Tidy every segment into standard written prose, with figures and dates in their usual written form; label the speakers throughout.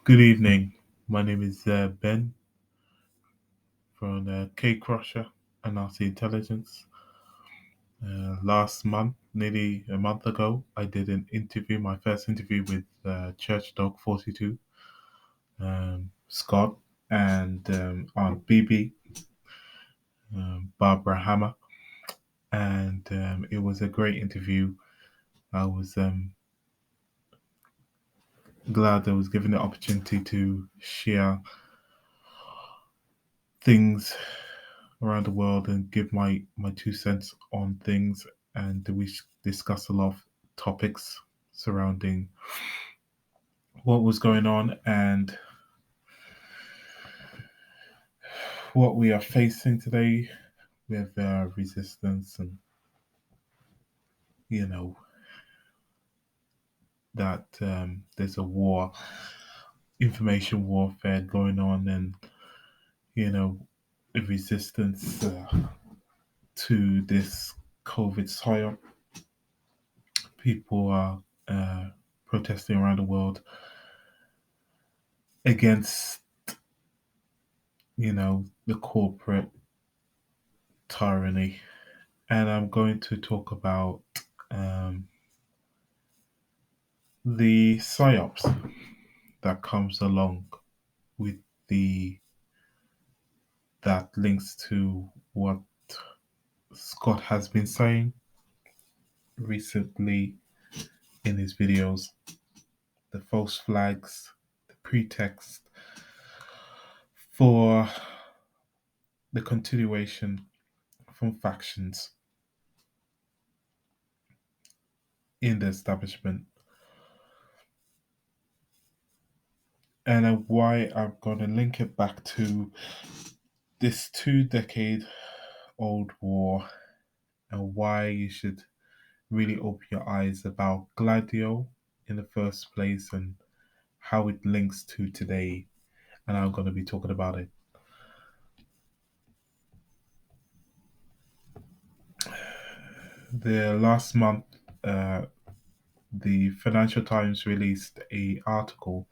Speaker 1: Good evening. My name is Ben from K Crusher, Anansi Intelligence. Last month, nearly a month ago, I did an interview, my first interview with Church Dog 42, Scott, and Aunt BB, Barbara Hammer. And it was a great interview. I was glad I was given the opportunity to share things around the world and give my 2 cents on things. And we discuss a lot of topics surrounding what was going on and what we are facing today with resistance and you know that there's a war, information warfare going on, and you know resistance to this COVID psyop. People are protesting around the world against the corporate tyranny. And I'm going to talk about um, the psyops that comes along with the that links to what Scott has been saying recently in his videos, the false flags, the pretext for the continuation from factions in the establishment, and why I'm going to link it back to this 2 decade old war and why you should really open your eyes about Gladio in the first place and how it links to today. And I'm going to be talking about it. The last month, the Financial Times released a article.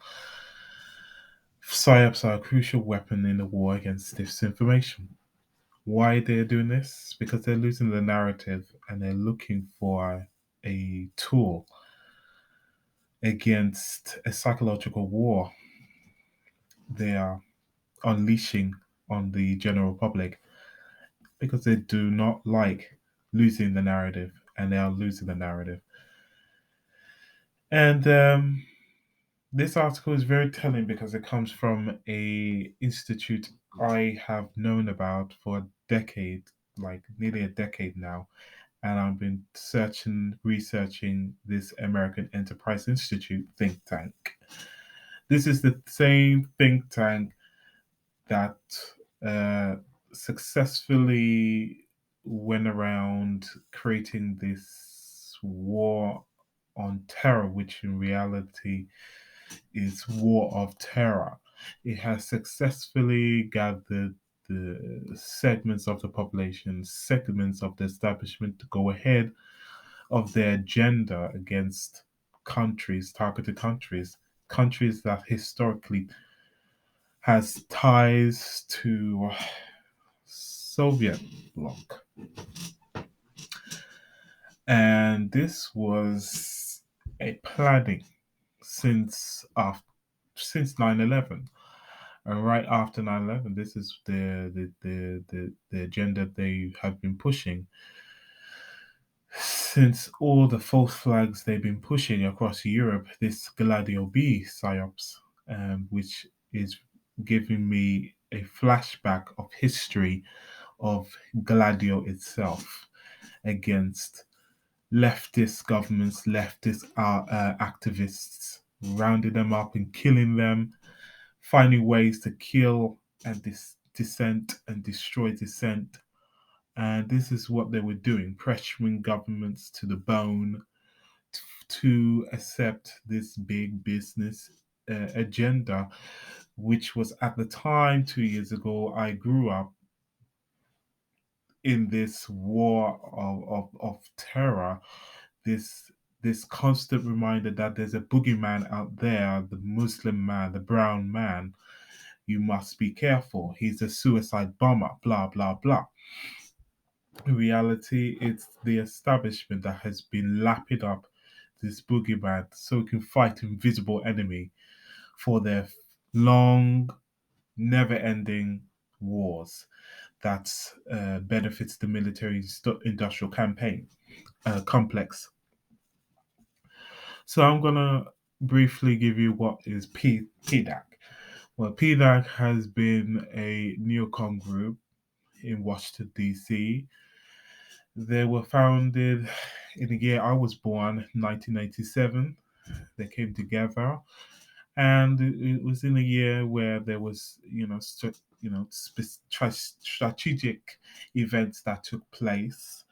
Speaker 1: Psyops are a crucial weapon in the war against disinformation. Why they're doing this? Because they're losing the narrative and they're looking for a tool against a psychological war they are unleashing on the general public because they do not like losing the narrative and they are losing the narrative. And this article is very telling because it comes from a institute I have known about for a decade, like nearly a decade now, and I've been researching this American Enterprise Institute think tank. This is the same think tank that uh, successfully went around creating this war on terror, which in reality is war of terror. It has successfully gathered the segments of the population, segments of the establishment to go ahead of their agenda against countries, targeted countries, countries that historically has ties to Soviet bloc. And this was a planning since after since 9/11. And right after 9/11, this is the agenda they have been pushing since all the false flags they've been pushing across Europe. This Gladio B psyops, which is giving me a flashback of history of Gladio itself against leftist governments, leftist activists, rounding them up and killing them, finding ways to kill and dissent and destroy dissent. And this is what they were doing, pressuring governments to the bone to accept this big business agenda, which was at the time, 2 years ago, I grew up in this war of terror, this this constant reminder that there's a boogeyman out there, the Muslim man, the brown man. You must be careful. He's a suicide bomber, blah, blah, blah. In reality, it's the establishment that has been lapping up this boogeyman so it can fight invisible enemy for their long, never-ending wars that benefits the military industrial campaign complex. So I'm gonna briefly give you what is PDAC. Well, PDAC has been a neocon group in Washington D.C. They were founded in the year I was born, 1987. They came together, and it was in a year where there was, strategic events that took place.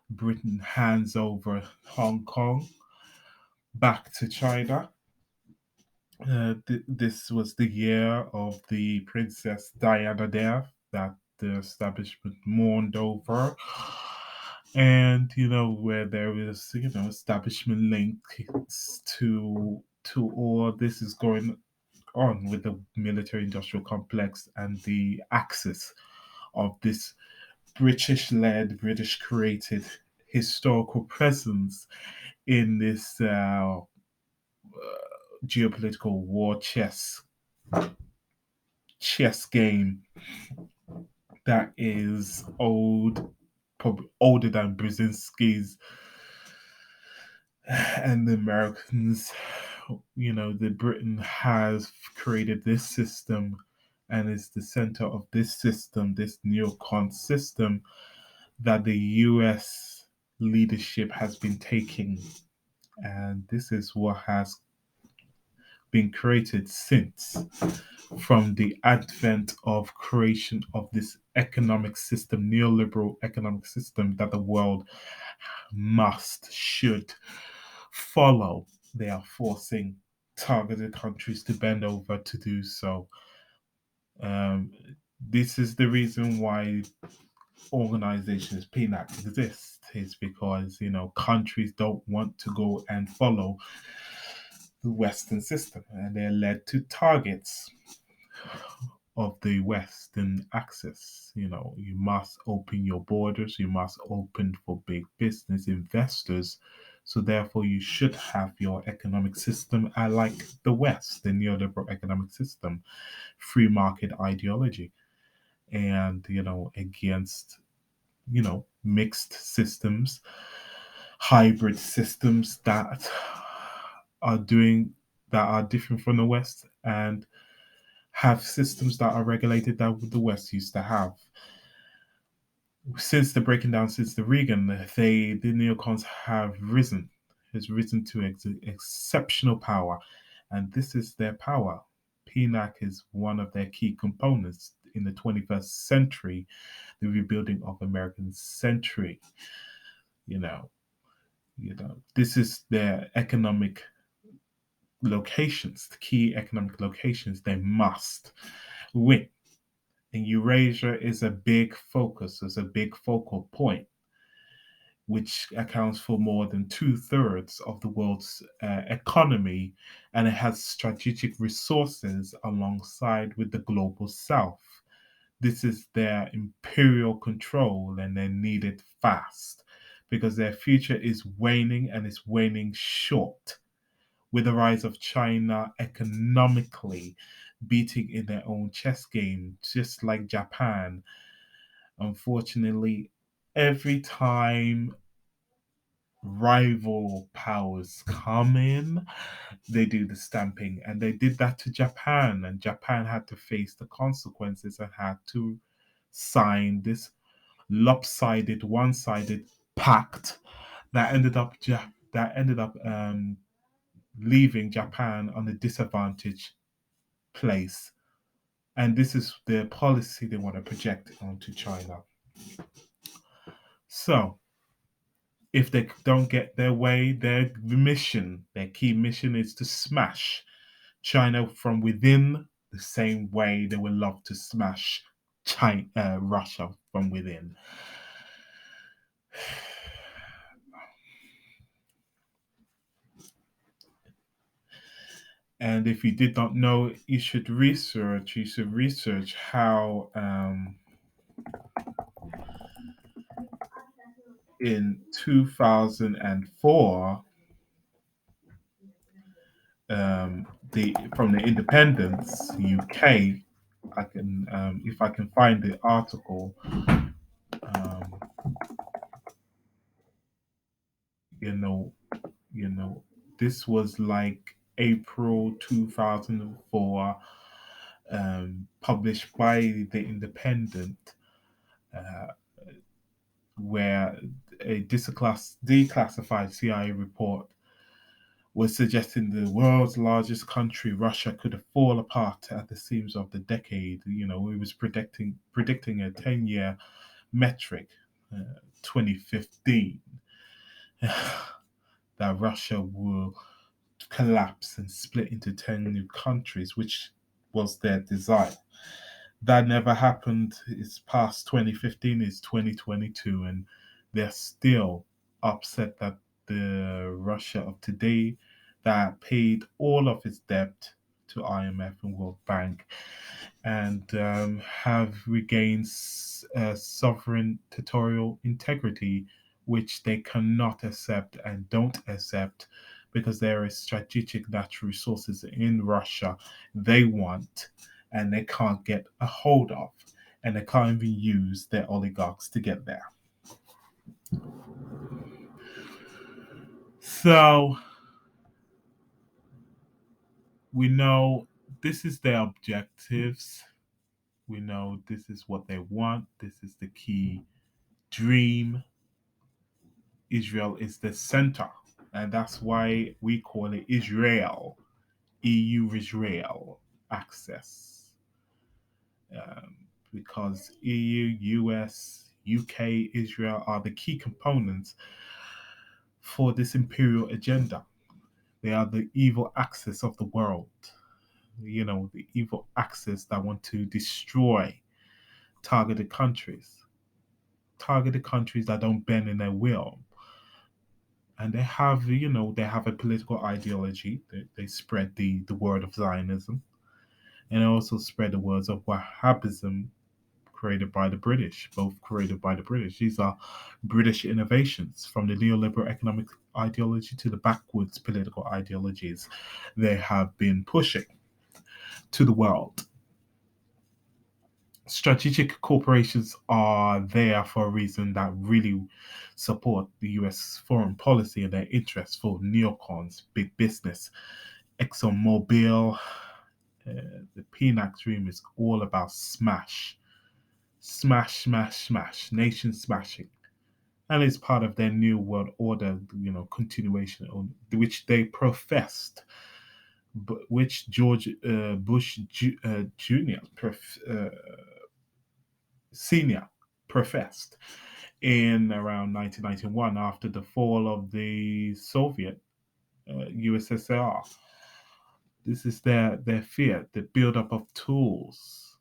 Speaker 1: Britain hands over Hong Kong back to China. This was the year of the Princess Diana death that the establishment mourned over. And where there is establishment links to all this is going on with the military industrial complex and the axis of this British led, British created historical presence in this geopolitical war chess game that is old, probably older than Brzezinski's and the Americans. The Britain has created this system and is the center of this system, this neocon system that the US leadership has been taking. And this is what has been created since, from the advent of creation of this economic system, neoliberal economic system that the world should follow. They are forcing targeted countries to bend over to do so. This is the reason why organizations PNAC exist, is because countries don't want to go and follow the Western system, and they're led to targets of the Western axis. You must open your borders, you must open for big business investors. So therefore, you should have your economic system like the West, the neoliberal economic system, free market ideology, and against mixed systems, hybrid systems that are different from the West, and have systems that are regulated that the West used to have. Since the breaking down, since the Reagan, the neocons has risen to exceptional power, and this is their power. PNAC is one of their key components in the 21st century, the rebuilding of American century. This is their economic locations, the key economic locations they must win. And Eurasia is a big focus, is a big focal point, which accounts for more than 2/3 of the world's economy, and it has strategic resources alongside with the global south. This is their imperial control, and they need it fast because their future is waning, and it's waning short, with the rise of China economically beating in their own chess game, just like Japan. Unfortunately, every time rival powers come in, they do the stamping. And they did that to Japan, and Japan had to face the consequences and had to sign this lopsided, one-sided pact that ended up leaving Japan on a disadvantaged place. And this is the policy they want to project onto China. So, if they don't get their way, their key mission is to smash China from within, the same way they would love to smash Russia from within. And if you did not know, you should research. You should research how in 2004, the from the Independence UK. I can, if I can find the article, um, you know, you know, this was like April 2004, published by the Independent, uh, where a declassified CIA report was suggesting the world's largest country, Russia, could fall apart at the seams of the decade. It was predicting a 10-year metric, 2015, that Russia will collapse and split into 10 new countries, which was their desire. That never happened. It's past 2015, it's 2022, and they're still upset that the Russia of today that paid all of its debt to IMF and World Bank and have regained sovereign territorial integrity, which they cannot accept and don't accept because there is strategic natural resources in Russia they want and they can't get a hold of, and they can't even use their oligarchs to get there. So we know this is their objectives. We know this is what they want. This is the key dream. Israel is the center, and that's why we call it Israel, EU Israel access, because EU, US, UK, Israel are the key components for this imperial agenda. They are the evil axis of the world. The evil axis that want to destroy targeted countries, targeted countries that don't bend in their will. And they have a political ideology. They spread the word of Zionism, and they also spread the words of Wahhabism, created by the British, both created by the British. These are British innovations, from the neoliberal economic ideology to the backwards political ideologies they have been pushing to the world. Strategic corporations are there for a reason, that really support the US foreign policy and their interests for neocons, big business. ExxonMobil, the PNAC dream is all about smash, smash, smash, smash, nation smashing. And it's part of their new world order, continuation, which they professed, which George Bush Jr. Senior professed in around 1991 after the fall of the Soviet USSR. This is their fear, the buildup of tools,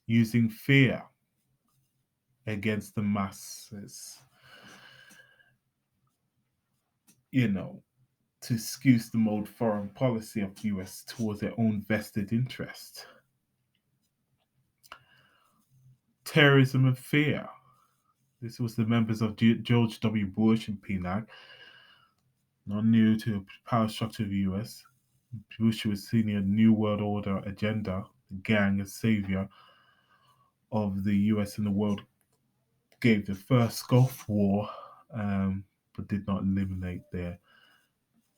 Speaker 1: using fear against the masses, you know, to excuse the mode foreign policy of the US towards their own vested interest. Terrorism and fear. This was the members of George W. Bush and PNAC, not new to the power structure of the US. Bush was seeing a New World Order agenda, the gang as savior of the US and the world, gave the first Gulf War, but did not eliminate their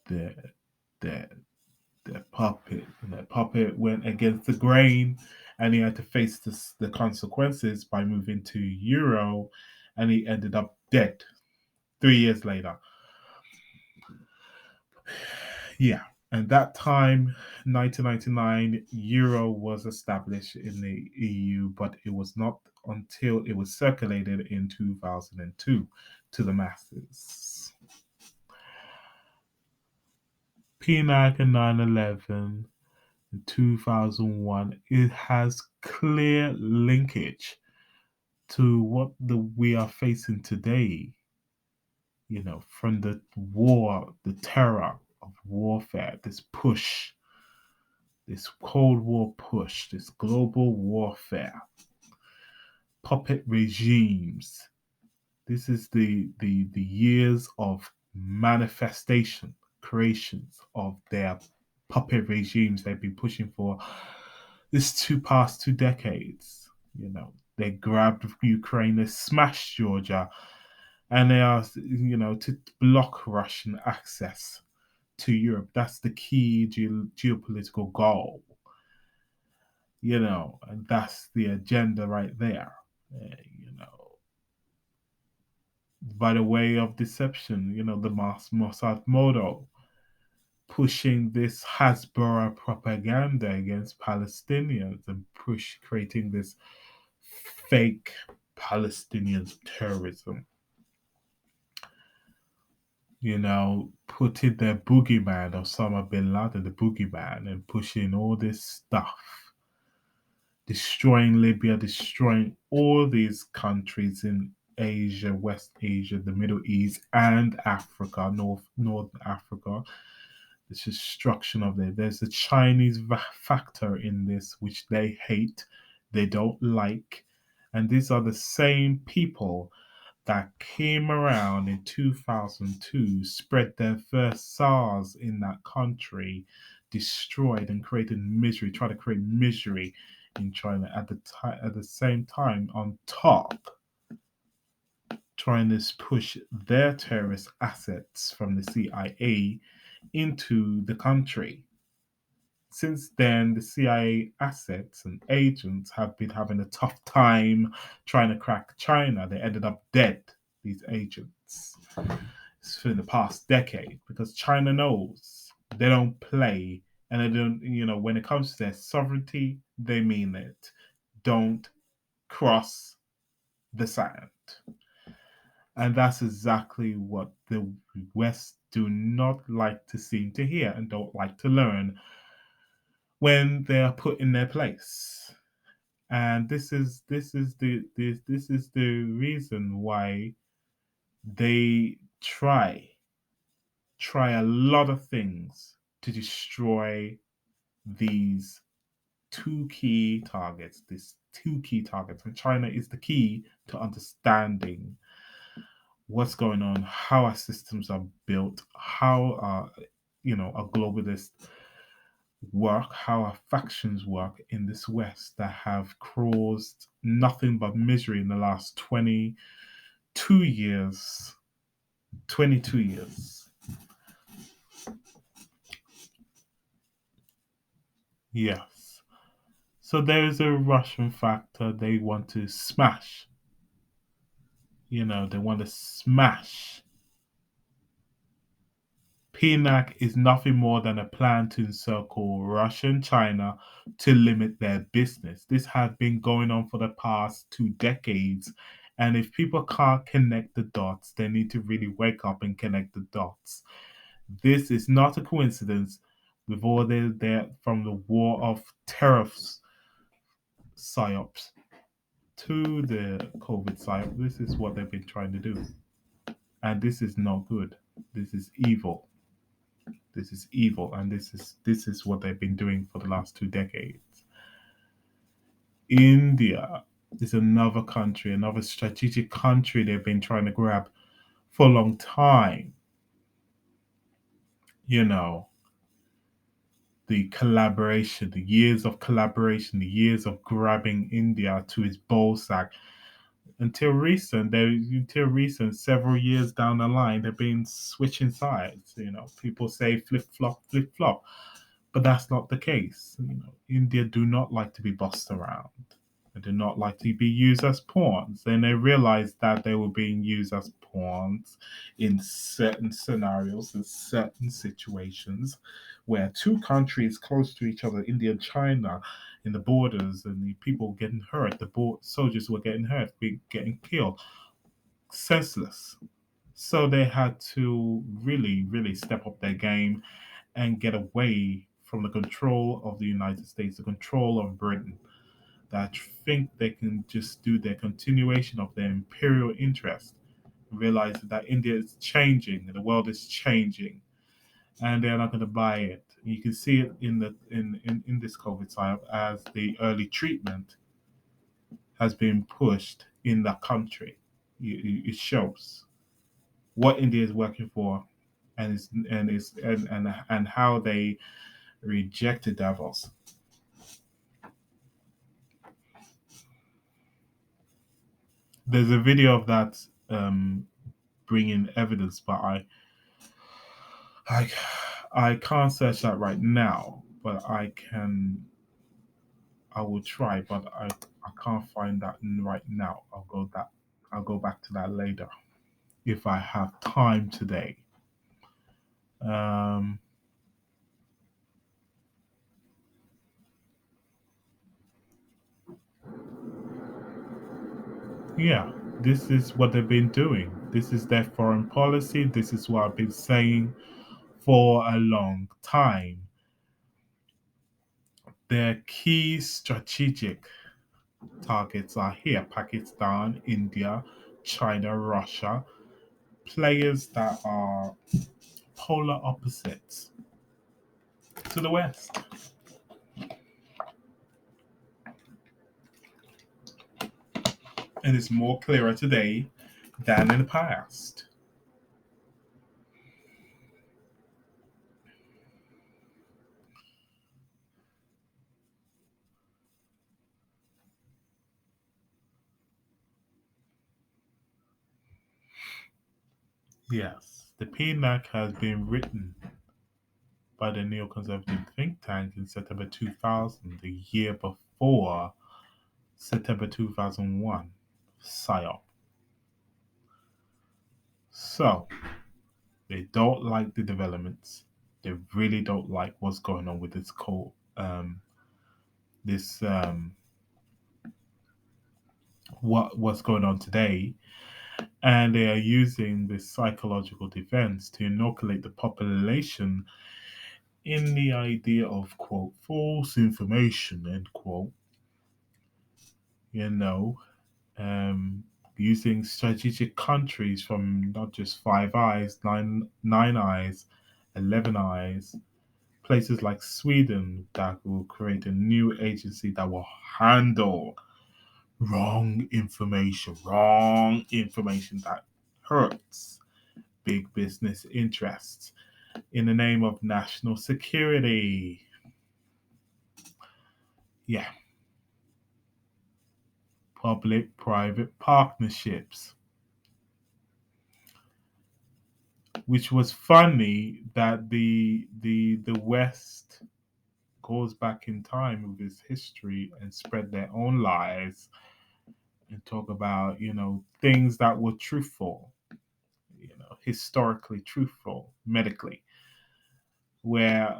Speaker 1: their their puppet. And that puppet went against the grain, and he had to face the consequences by moving to Euro, and he ended up dead 3 years later. Yeah. And that time, 1999, Euro was established in the EU, but it was not until it was circulated in 2002 to the masses. PNAC and 9/11 in 2001, it has clear linkage to what we are facing today, from the war, the terror of warfare, this push, this Cold War push, this global warfare, puppet regimes. This is the years of manifestation, creations of their puppet regimes they've been pushing for past 2 decades. They grabbed Ukraine, they smashed Georgia, and they are, to block Russian access to Europe. That's the key geopolitical goal, and that's the agenda right there. By the way of deception, the Mossad model pushing this Hasbara propaganda against Palestinians and creating this fake Palestinian terrorism. Putting their boogeyman, Osama bin Laden, the boogeyman, and pushing all this stuff, destroying Libya, destroying all these countries in Asia, West Asia, the Middle East, and Africa, North Africa. This destruction of it. There's a Chinese factor in this, which they hate, they don't like, and these are the same people that came around in 2002, spread their first SARS in that country, destroyed and created misery, tried to create misery in China at the same time, on top, trying to push their terrorist assets from the CIA into the country. Since then, the CIA assets and agents have been having a tough time trying to crack China. They ended up dead, these agents, for the past decade, because China knows they don't play, and they don't, when it comes to their sovereignty, they mean it. Don't cross the sand. And that's exactly what the West do not like to seem to hear and don't like to learn when they are put in their place. And this is the reason why they try a lot of things to destroy these two key targets. And China is the key to understanding what's going on, how our systems are built, how our globalist work, how our factions work in this West that have caused nothing but misery in the last 22 years. 22 years. Yes. So there is a Russian factor they want to smash. They want to smash. PNAC is nothing more than a plan to encircle Russia and China to limit their business. This has been going on for the past 2 decades. And if people can't connect the dots, they need to really wake up and connect the dots. This is not a coincidence with all the from the war of tariffs Psy-ops to the COVID Psy-ops. This is what they've been trying to do. And this is not good. This is evil. This is evil, and this is what they've been doing for the last 2 decades. India is another country, another strategic country they've been trying to grab for a long time. The collaboration, the years of collaboration, the years of grabbing India to its ballsack. Until recent, several years down the line, they've been switching sides. People say flip flop, but that's not the case. India do not like to be bossed around. They do not like to be used as pawns. And they realized that they were being used as pawns in certain scenarios, in certain situations, where two countries close to each other, India and China, in the borders, and the people getting hurt, soldiers were getting hurt, getting killed, senseless. So they had to really, really step up their game and get away from the control of the United States, the control of Britain, that think they can just do their continuation of their imperial interest, realize that India is changing, the world is changing, and they're not going to buy it. You can see it in the in this COVID time as the early treatment has been pushed in the country. It shows what India is working for, and how they rejected Davos. There's a video of that bringing evidence, but I I can't search that right now, but I will try, but I can't find that right now. I'll go back to that later if I have time today. Um, yeah, this is what they've been doing. This is their foreign policy. This is what I've been saying for a long time. Their key strategic targets are here: Pakistan, India, China, Russia, players that are polar opposites to the West. And it's more clearer today than in the past. Yes, the PNAC has been written by the neoconservative think tank in September 2000, the year before September 2001, Psy-op. So, they don't like the developments. They really don't like what's going on with this this what's going on today, and they are using this psychological defense to inoculate the population in the idea of quote false information end quote. You know, um, using strategic countries from not just Five Eyes, Nine Eyes, 11 Eyes, places like Sweden that will create a new agency that will handle wrong information that hurts big business interests in the name of national security. Yeah, public private partnerships. Which was funny that the West goes back in time with its history and spread their own lies and talk about things that were truthful, historically truthful medically, where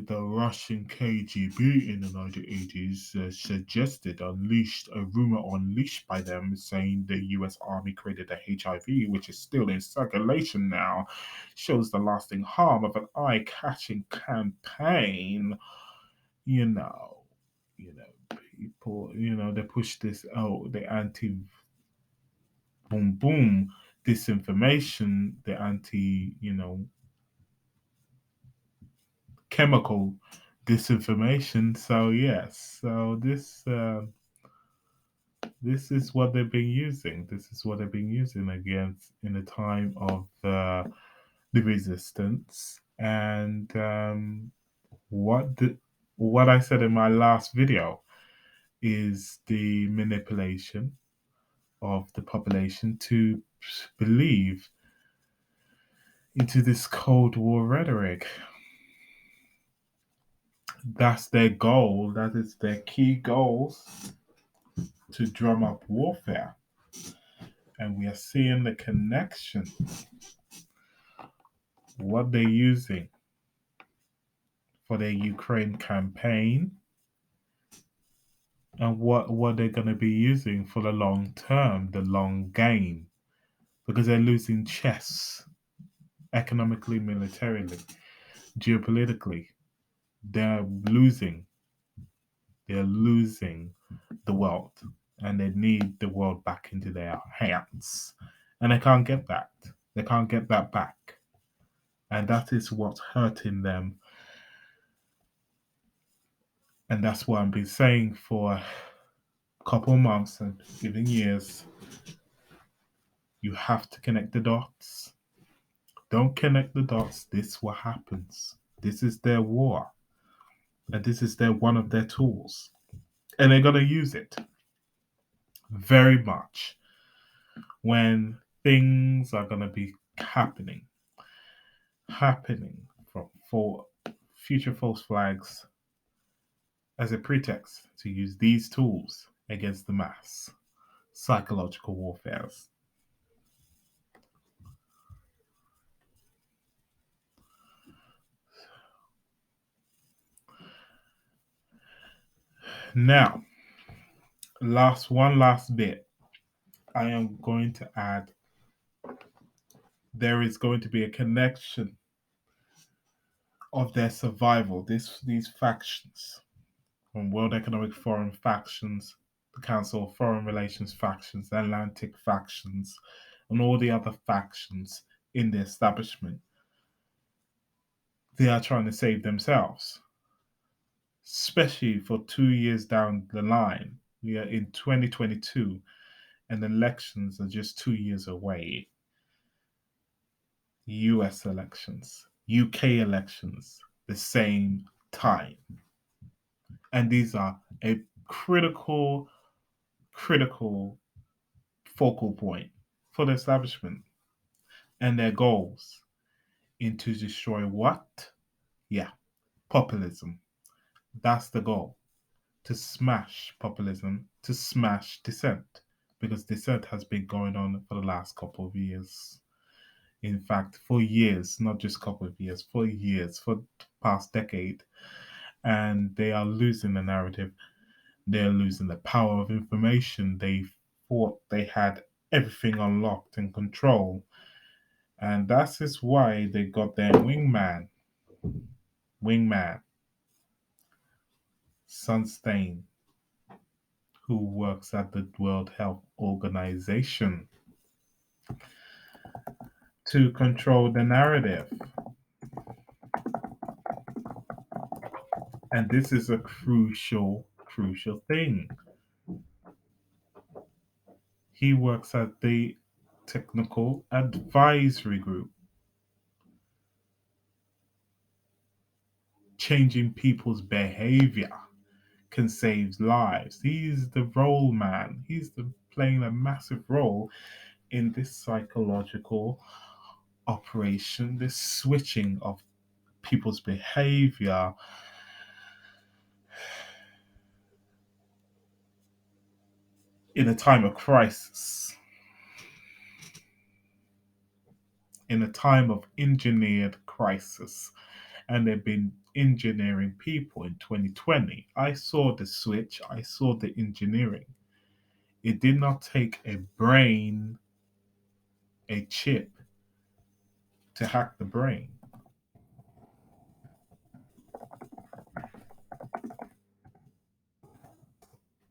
Speaker 1: the Russian KGB in the 1980s suggested unleashed a rumor unleashed by them saying the US Army created a HIV, which is still in circulation now, shows the lasting harm of an eye-catching campaign. You know, people, they push this the anti boom boom disinformation, the anti chemical disinformation. So yes, so this is what they've been using. This is what they've been using against in the time of the resistance. And what I said in my last video is the manipulation of the population to believe into this Cold War rhetoric. That's their goal. That is their key goals, to drum up warfare. And we are seeing the connection, what they're using for their Ukraine campaign, and what they're going to be using for the long term, the long game, because they're losing chess economically, militarily, geopolitically. They're losing. They're losing the world, and they need the world back into their hands, and they can't get that. They can't get that back. And that is what's hurting them. And that's what I've been saying for a couple months and even years. You have to connect the dots. Don't connect the dots. This is what happens. This is their war. And this is one of their tools. And they're gonna use it very much when things are gonna be happening for future false flags as a pretext to use these tools against the mass. Psychological warfares. Now, last bit. I am going to add there is going to be a connection of their survival. These factions, from World Economic Forum factions, the Council of Foreign Relations factions, the Atlantic factions, and all the other factions in the establishment. They are trying to save themselves, especially for 2 years down the line. We are in 2022 and elections are just 2 years away. US elections, UK elections, the same time. And these are a critical focal point for the establishment and their goals in to destroy what? Yeah, populism. That's the goal. To smash populism, to smash dissent, because dissent has been going on for the last couple of years. In fact, for years, not just a couple of years, for years, for the past decade. And they are losing the narrative. They're losing the power of information. They thought they had everything unlocked and control. And that is why they got their wingman, Sunstein, who works at the World Health Organization to control the narrative. And this is a crucial thing. He works at the Technical Advisory Group, changing people's behavior can save lives. He's the role man. Playing a massive role in this psychological operation, this switching of people's behavior in a time of crisis, in a time of engineered crisis. And they've been engineering people in 2020. I saw the switch, I saw the engineering. It did not take a brain, a chip to hack the brain.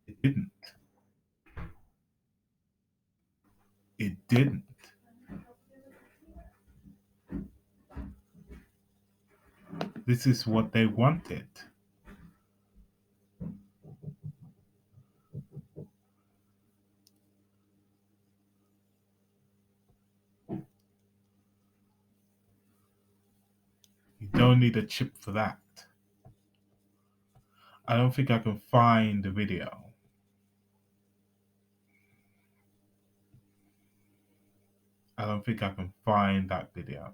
Speaker 1: It didn't. It didn't. This is what they wanted. You don't need a chip for that. I don't think I can find the video. I don't think I can find that video.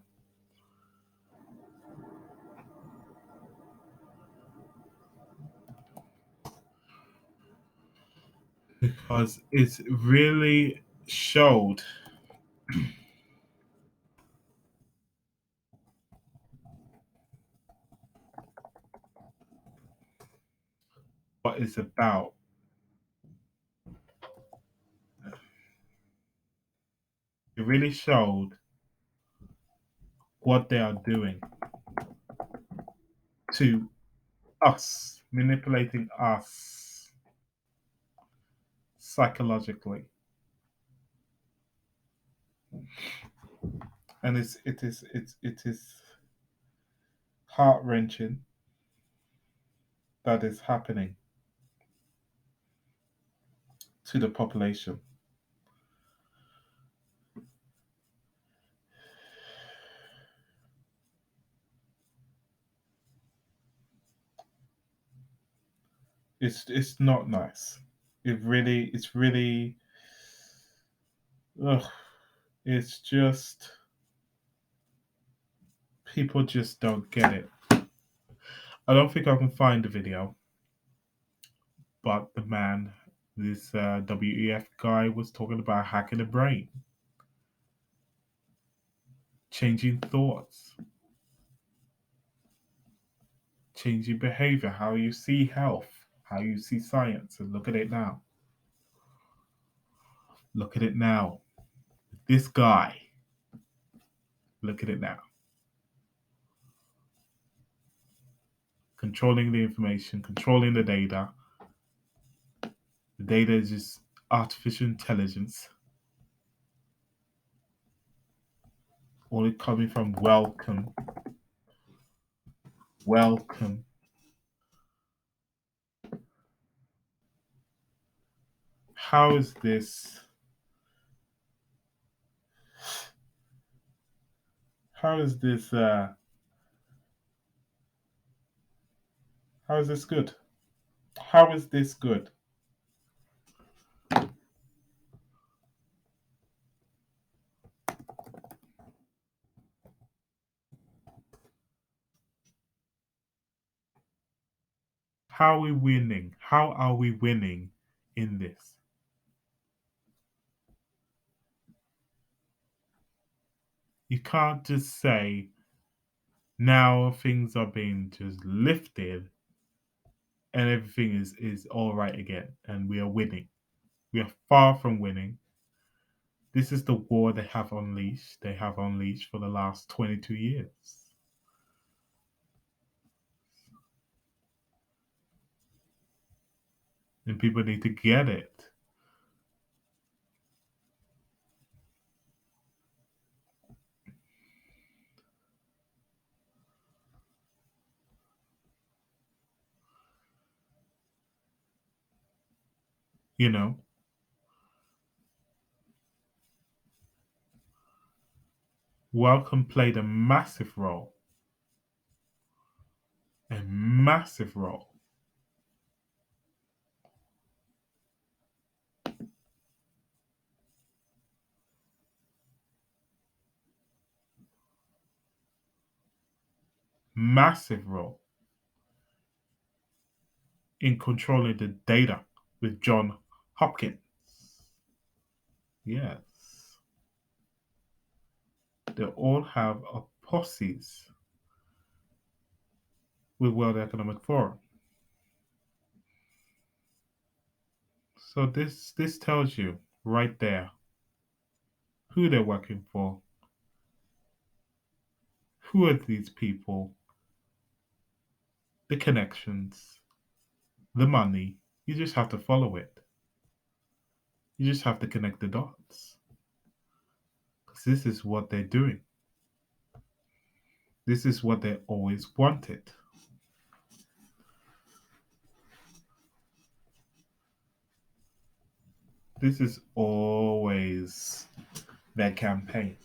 Speaker 1: Because it really showed what it's about. It really showed what they are doing to us, manipulating us psychologically. And it is heart-wrenching that is happening to the population. It's not nice. It's really ugh, it's just people just don't get it. I don't think I can find the video, but the man, this WEF guy, was talking about hacking the brain, changing thoughts, changing behavior, how you see health, how you see science. And look at it now. Look at it now. This guy, look at it now. Controlling the information, controlling the data. The data is just artificial intelligence. All it coming from welcome. Welcome. How is this? How is this? How is this good? How is this good? How are we winning? How are we winning in this? You can't just say now things are being just lifted and everything is all right again and we are winning. We are far from winning. This is the war they have unleashed. They have unleashed for the last 22 years. And people need to get it. You know, Welcome played a massive role. A massive role. Massive role in controlling the data with John Hopkins. Yes. They all have a posses with World Economic Forum. So this tells you right there who they're working for, who are these people, the connections, the money. You just have to follow it. You just have to connect the dots. Because this is what they're doing. This is what they always wanted. This is always their campaign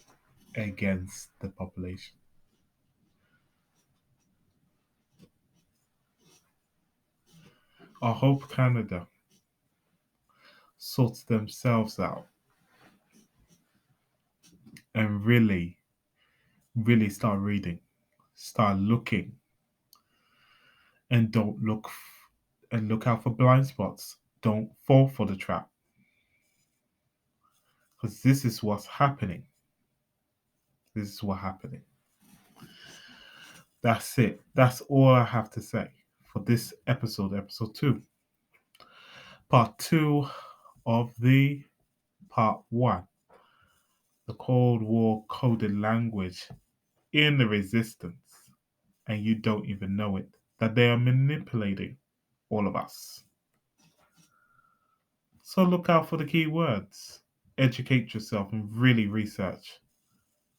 Speaker 1: against the population. I hope Canada sorts themselves out and really, really start reading, start looking, and don't look and look out for blind spots. Don't fall for the trap. Because this is what's happening. This is what's happening. That's it. That's all I have to say for this episode, episode 2. Part 2 of the part 1. The Cold War coded language in the resistance. And you don't even know it. That they are manipulating all of us. So look out for the keywords. Educate yourself and really research.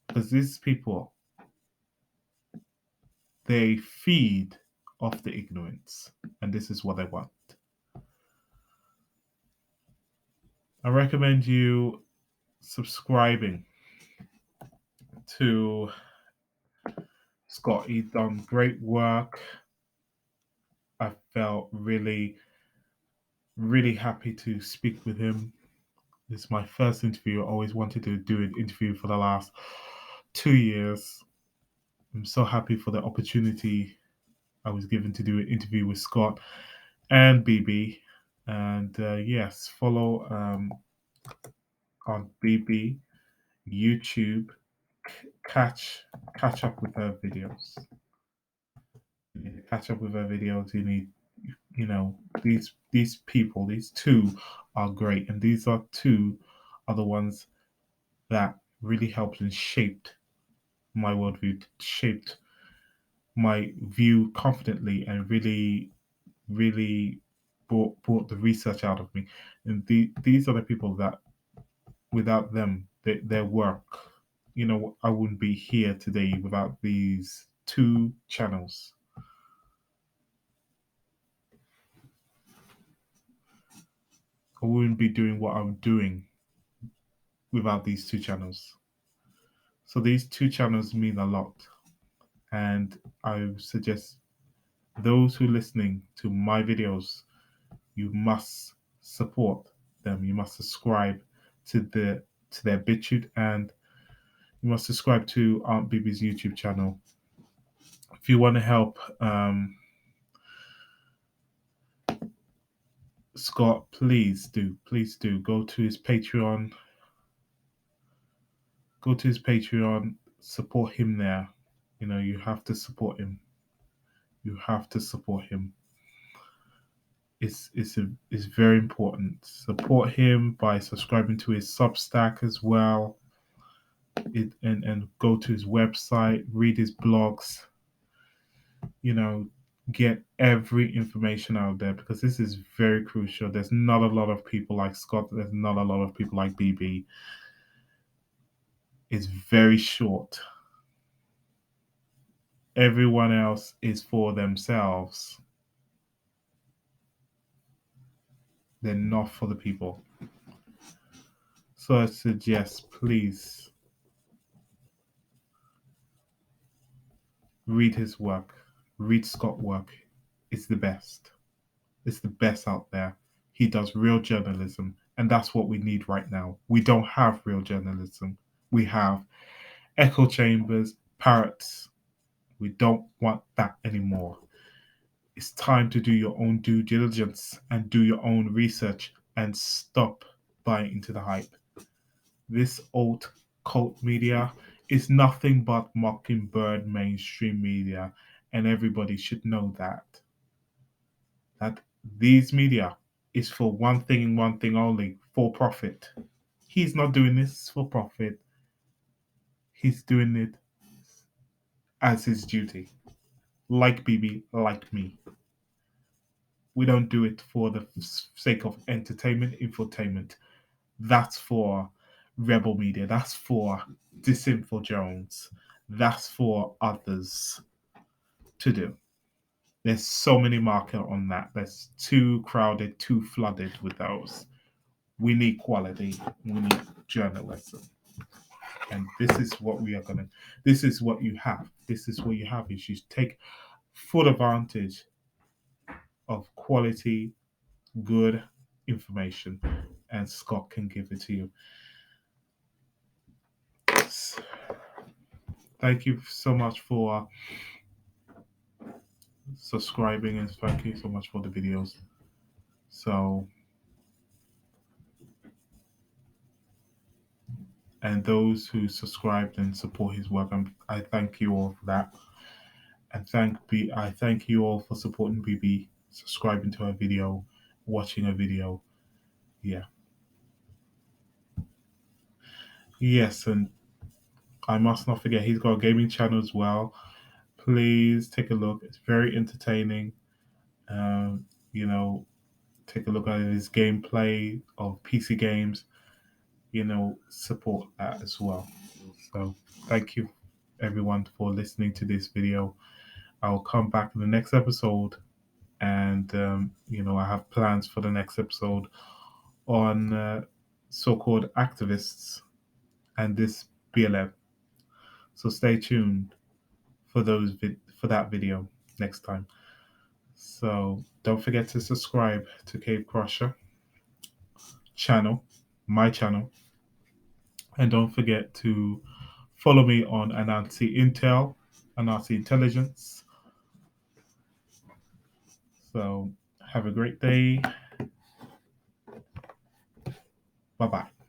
Speaker 1: Because these people, they feed off the ignorance, and this is what I want. I recommend you subscribing to Scott. He's done great work. I felt really, really happy to speak with him. This is my first interview. I always wanted to do an interview for the last 2 years. I'm so happy for the opportunity I was given to do an interview with Scott and BB. And yes, follow on BB YouTube. Catch up with her videos. You need to catch up with her videos. You need, these people. These two are great, and these are the ones that really helped and shaped my worldview, shaped my view confidently, and really, really brought the research out of me. And these are the people that, without them, their work, I wouldn't be here today without these two channels. I wouldn't be doing what I'm doing without these two channels. So these two channels mean a lot. And I suggest those who are listening to my videos, you must support them. You must subscribe to their BitChute, and you must subscribe to Aunt Bibi's YouTube channel. If you want to help Scott, please do go to his Patreon. Go to his Patreon, support him there. You have to support him. You have to support him. It's very important. Support him by subscribing to his Substack as well. And go to his website, read his blogs. Get every information out there, because this is very crucial. There's not a lot of people like Scott. There's not a lot of people like BB. It's very short. Everyone else is for themselves. They're not for the people. So I suggest, please read his work. Read Scott's work. It's the best. It's the best out there. He does real journalism, and that's what we need right now. We don't have real journalism. We have echo chambers, parrots. We don't want that anymore. It's time to do your own due diligence and do your own research and stop buying into the hype. This old cult media is nothing but mockingbird mainstream media, and everybody should know that these media is for one thing and one thing only: for profit. He's not doing this for profit. He's doing it as his duty. Like BB, like me. We don't do it for the sake of entertainment, infotainment. That's for rebel media. That's for Disinfo Jones. That's for others to do. There's so many markers on that. That's too crowded, too flooded with those. We need quality. We need journalism. And this is what we are gonna. This is what you have. This is what you have. Is you take full advantage of quality, good information, and Scott can give it to you. Thank you so much for subscribing, and thank you so much for the videos. So, and those who subscribed and support his work, I thank you all for that. And I thank you all for supporting BB, subscribing to her video, watching her video. Yeah. Yes, and I must not forget, he's got a gaming channel as well. Please take a look. It's very entertaining. Um, you know, take a look at his gameplay of PC games. Support that as well. So thank you everyone for listening to this video. I'll come back in the next episode, and I have plans for the next episode on so-called activists and this BLM. So stay tuned for for that video next time. So don't forget to subscribe to Cave Crusher channel, my channel, and don't forget to follow me on Anansi Intelligence. So have a great day. Bye bye.